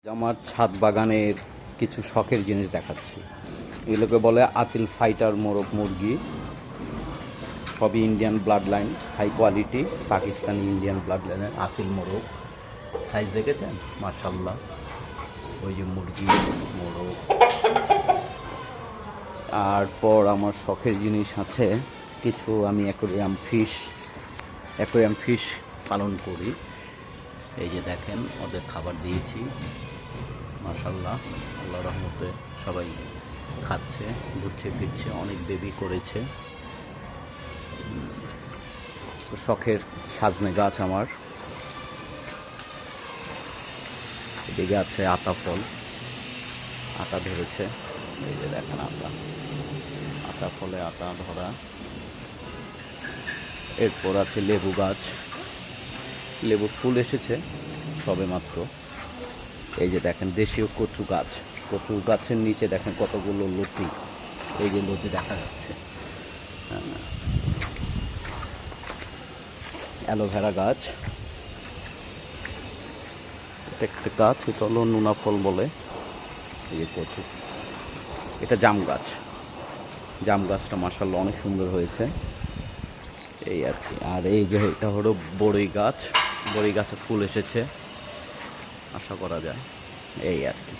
আমার ছাদ বাগানের কিছু শখের জিনিস দেখাচ্ছি। এগুলোকে বলে আচিল ফাইটার মোরগ মুরগি। সবই Indian blood line, high quality Pakistani Indian blood লাইনের আচিল মোরগ। সাইজ দেখেছেন? মাশাল্লাহ। ওই যে মুরগি, মোরগ। তারপর আমার শখের জিনিস আছে কিছু। আমি অ্যাকোয়ারিয়াম ফিশ পালন করি। এই যে দেখেন, ওদের খাবার দিয়েছি। মাশাল্লাহ, আল্লাহ রহমতে সবাই খাচ্ছে, ঘুরছে ফিরছে, অনেক বেবি করেছে। তো শখের সাজনে গাছ আমার। এদিকে আছে আতা ফল, আতা ধরেছে। এই যে দেখেন আতা ফলে আতা ধরা। এরপর আছে লেবু গাছ, লেবুর ফুল এসেছে সবে মাত্র। এই যে দেখেন দেশীয় কচু গাছ, কচু গাছের নিচে দেখেন কতগুলো লতি, এই যে লতি দেখা যাচ্ছে। অ্যালোভেরা গাছ, একটা গাছ, এটা হলো নুনা ফল বলে। এই যে কচু, এটা জাম গাছ। জাম গাছটা মাশাআল্লাহ অনেক সুন্দর হয়েছে, এই আর কি। আর এই যে এটা হলো বড়ই গাছ, বড়ই গাছে ফুল এসেছে আশা করা যায়, এই আর কি।